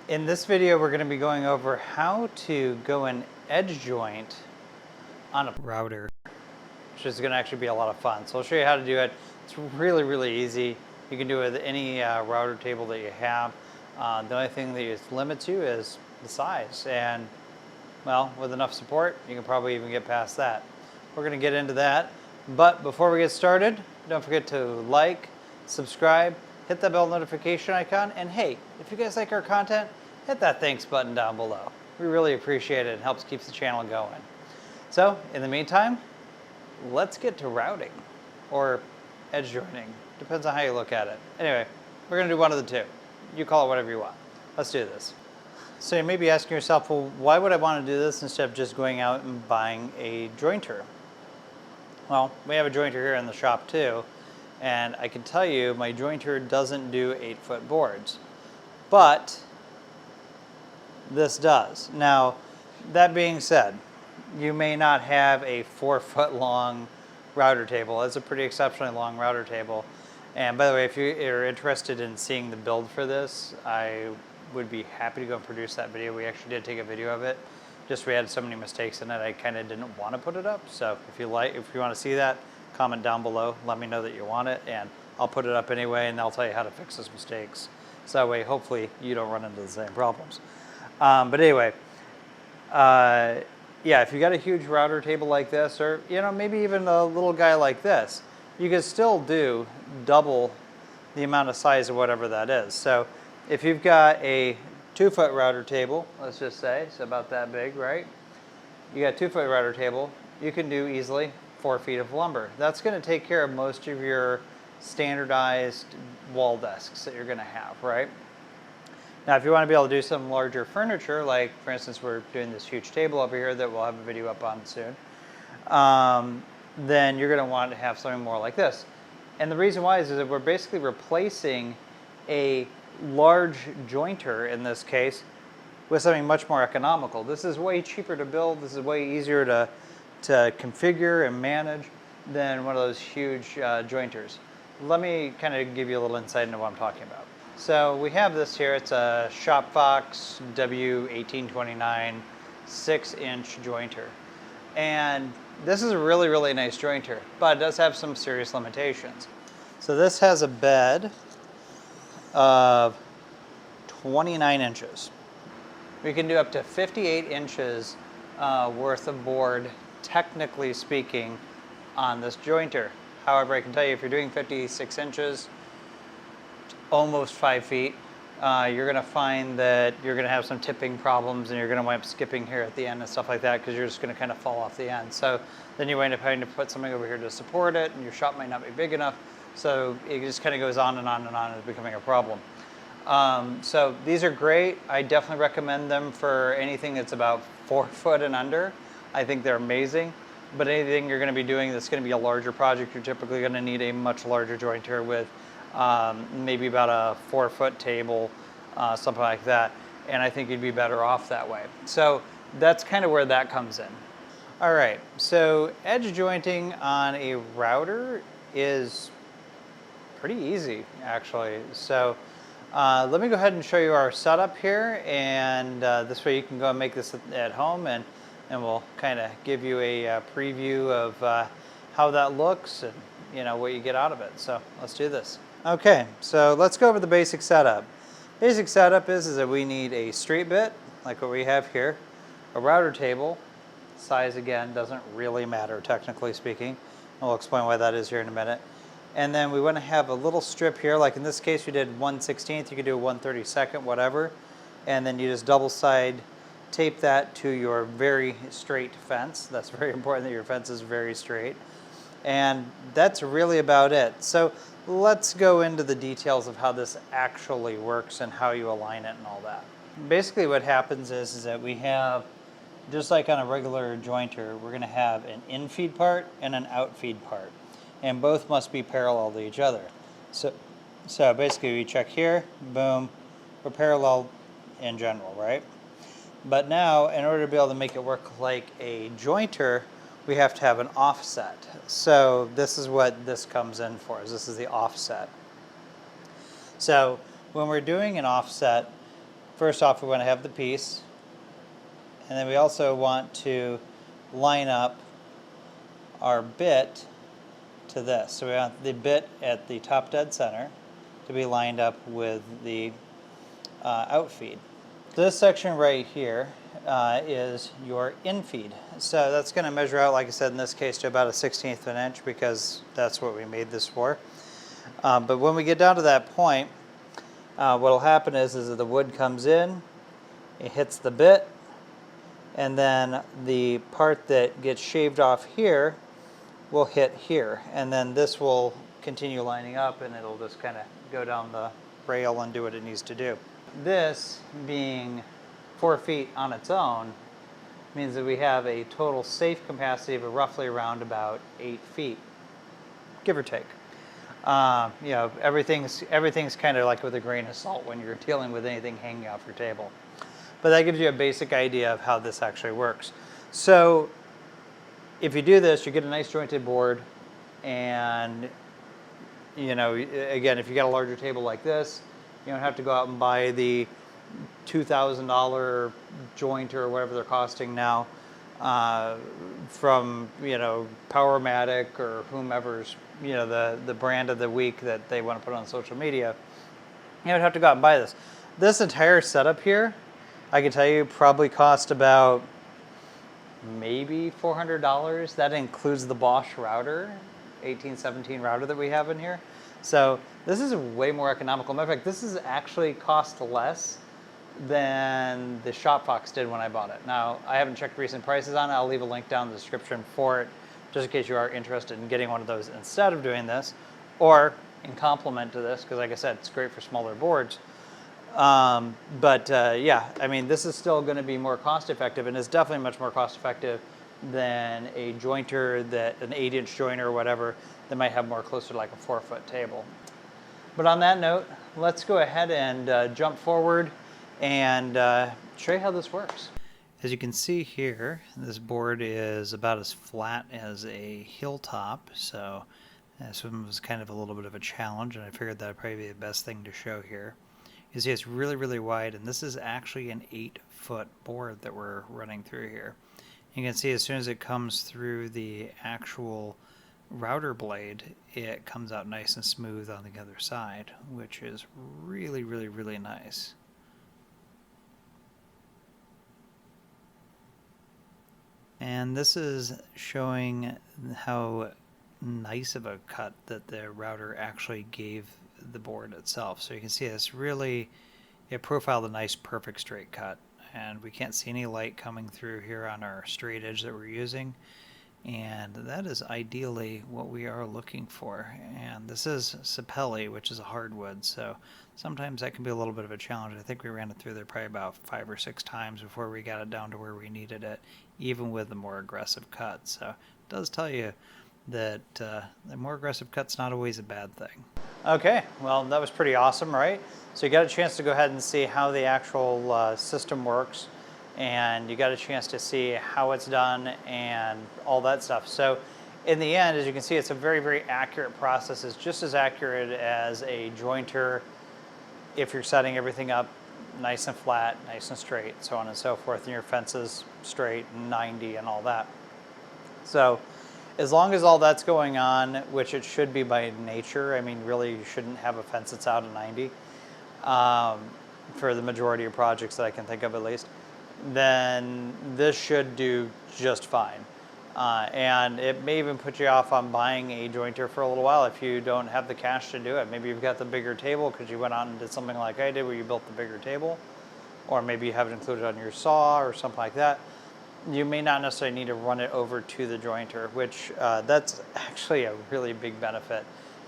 In this video, we're going to be going over how to go and edge joint on a router, which is going to actually be a lot of fun. So I'll show you how to do it. It's really, really easy. You can do it with any router table that you have. The only thing that it limits you is the size. And, well, with enough support, you can probably even get past that. We're going to get into that. But before we get started, don't forget to like, subscribe, hit that bell notification icon, and hey, if you guys like our content, hit that thanks button down below. We really appreciate it. It helps keep the channel going. So, in the meantime, let's get to routing, or edge joining. Depends on how you look at it. Anyway, we're going to do one of the two. You call it whatever you want. Let's do this. So you may be asking yourself, well, why would I want to do this instead of just going out and buying a jointer? Well, we have a jointer here in the shop too, and I can tell you my jointer doesn't do 8-foot boards, but this does. Now, that being said, you may not have a 4-foot long router table. It's a pretty exceptionally long router table. And by the way, if you are interested in seeing the build for this, I would be happy to go and produce that video. We actually did take a video of it. Just we had so many mistakes in it, I kind of didn't want to put it up. So if you want to see that, comment down below. Let me know that you want it, and I'll put it up anyway, and I'll tell you how to fix those mistakes. So that way, hopefully, you don't run into the same problems. But anyway, yeah, if you got a huge router table like this, or maybe even a little guy like this, you can still do double the amount of size of whatever that is. So if you've got a 2-foot router table, let's just say, it's about that big, right? You got a 2-foot router table, you can do easily 4 feet of lumber. That's going to take care of most of your standardized wall desks that you're going to have, right? Now, if you want to be able to do some larger furniture, like for instance, we're doing this huge table over here that we'll have a video up on soon, then you're going to want to have something more like this. And the reason why is that we're basically replacing a large jointer, in this case, with something much more economical. This is way cheaper to build. This is way easier to configure and manage than one of those huge jointers. Let me kind of give you a little insight into what I'm talking about. So we have this here. It's a Shopfox W1829 6-inch jointer. And this is a really, really nice jointer, but it does have some serious limitations. So this has a bed of 29 inches. We can do up to 58 inches worth of board, technically speaking, on this jointer. However, I can tell you if you're doing 56 inches, almost 5 feet, you're going to find that you're going to have some tipping problems, and you're going to wind up skipping here at the end and stuff like that, because you're just going to kind of fall off the end. So then you wind up having to put something over here to support it, and your shop might not be big enough. So it just kind of goes on and on and on, and it's becoming a problem. So these are great. I definitely recommend them for anything that's about 4 foot and under. I think they're amazing. But anything you're going to be doing that's going to be a larger project, you're typically going to need a much larger jointer with maybe about a 4-foot table, something like that. And I think you'd be better off that way. So that's kind of where that comes in. All right, so edge jointing on a router is pretty easy, actually. So let me go ahead and show you our setup here, and this way you can go and make this at home, and we'll kind of give you a preview of how that looks and what you get out of it. So let's do this. Okay, so let's go over the basic setup. Basic setup is that we need a straight bit, like what we have here, a router table. Size, again, doesn't really matter, technically speaking. We'll explain why that is here in a minute. And then we want to have a little strip here, like in this case we did 1/16, you could do a 1/32, whatever. And then you just double side tape that to your very straight fence. That's very important that your fence is very straight. And that's really about it. So let's go into the details of how this actually works and how you align it and all that. Basically what happens is that we have, just like on a regular jointer, we're going to have an in-feed part and an out-feed part. And both must be parallel to each other. So basically we check here, boom, we're parallel in general, right? But now, in order to be able to make it work like a jointer, we have to have an offset. So this is what this comes in for, this is the offset. So when we're doing an offset, first off, we want to have the piece, and then we also want to line up our bit to this. So we want the bit at the top dead center to be lined up with the outfeed. This section right here is your infeed. So that's going to measure out, like I said, in this case, to about a 1/16 of an inch, because that's what we made this for. But when we get down to that point, what will happen is that the wood comes in, it hits the bit, and then the part that gets shaved off here will hit here, and then this will continue lining up, and it'll just kind of go down the rail and do what it needs to do. This, being 4 feet on its own, means that we have a total safe capacity of roughly around about 8 feet, give or take. You know, everything's kind of like with a grain of salt when you're dealing with anything hanging off your table. But that gives you a basic idea of how this actually works. So if you do this, you get a nice jointed board, and you know, again, if you got a larger table like this, you don't have to go out and buy the $2,000 jointer or whatever they're costing now from, you know, Powermatic or whomever's, you know, the brand of the week that they want to put on social media. You don't have to go out and buy this. This entire setup here, I can tell you, probably cost about maybe $400. That includes the Bosch router, 1817 router that we have in here. So this is way more economical. Matter of fact, this is actually cost less than the ShopFox did when I bought it. Now, I haven't checked recent prices on it. I'll leave a link down in the description for it, just in case you are interested in getting one of those instead of doing this, or in complement to this, because like I said, it's great for smaller boards. Yeah, I mean, this is still going to be more cost effective, and it's definitely much more cost effective than a jointer, that an 8-inch jointer or whatever, that might have more closer to like a 4-foot table. But on that note, let's go ahead and jump forward and show you how this works. As you can see here, this board is about as flat as a hilltop, so this one was kind of a little bit of a challenge, and I figured that would probably be the best thing to show here. You see it's really, really wide, and this is actually an 8-foot board that we're running through here. You can see as soon as it comes through the actual router blade, it comes out nice and smooth on the other side, which is really, really, really nice. And this is showing how nice of a cut that the router actually gave the board itself. So you can see this really, it profiled a nice perfect straight cut, and we can't see any light coming through here on our straight edge that we're using, and that is ideally what we are looking for. And this is sapelli, which is a hardwood, so sometimes that can be a little bit of a challenge. I think we ran it through there probably about 5 or 6 times before we got it down to where we needed it, even with the more aggressive cut. So it does tell you that the more aggressive cut's not always a bad thing. Okay, well, that was pretty awesome, right? So you got a chance to go ahead and see how the actual system works, and you got a chance to see how it's done and all that stuff. So in the end, as you can see, it's a very, very accurate process. It's just as accurate as a jointer if you're setting everything up nice and flat, nice and straight, so on and so forth, and your fences straight and 90 and all that. So as long as all that's going on, which it should be by nature, I mean, really, you shouldn't have a fence that's out of 90 for the majority of projects that I can think of at least, then this should do just fine. And it may even put you off on buying a jointer for a little while if you don't have the cash to do it. Maybe you've got the bigger table because you went out and did something like I did where you built the bigger table, or maybe you have it included on your saw or something like that. You may not necessarily need to run it over to the jointer, which that's actually a really big benefit.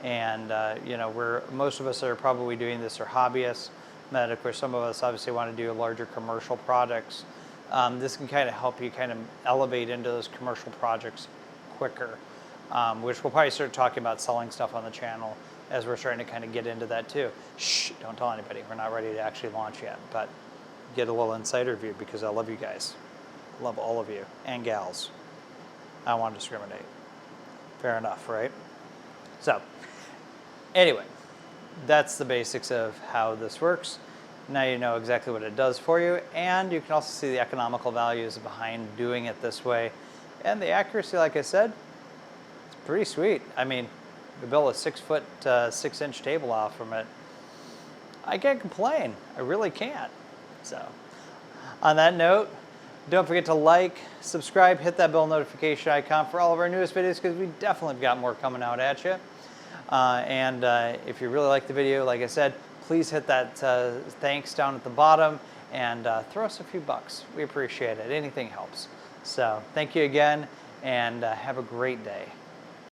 And you know, most of us that are probably doing this are hobbyists. Then of course some of us obviously want to do larger commercial projects. This can kind of help you kind of elevate into those commercial projects quicker, which we'll probably start talking about selling stuff on the channel as we're starting to kind of get into that too. Shh, don't tell anybody. We're not ready to actually launch yet, but get a little insider view because I love you guys. Love all of you and gals. I don't want to discriminate. Fair enough, right? So anyway, that's the basics of how this works. Now you know exactly what it does for you, and you can also see the economical values behind doing it this way. And the accuracy, like I said, it's pretty sweet. I mean, to build a 6-foot, 6-inch table off from it, I can't complain. I really can't. So, on that note, don't forget to like, subscribe, hit that bell notification icon for all of our newest videos, because we definitely have got more coming out at you. If you really like the video, like I said, please hit that thanks down at the bottom and throw us a few bucks. We appreciate it. Anything helps. So thank you again, and have a great day.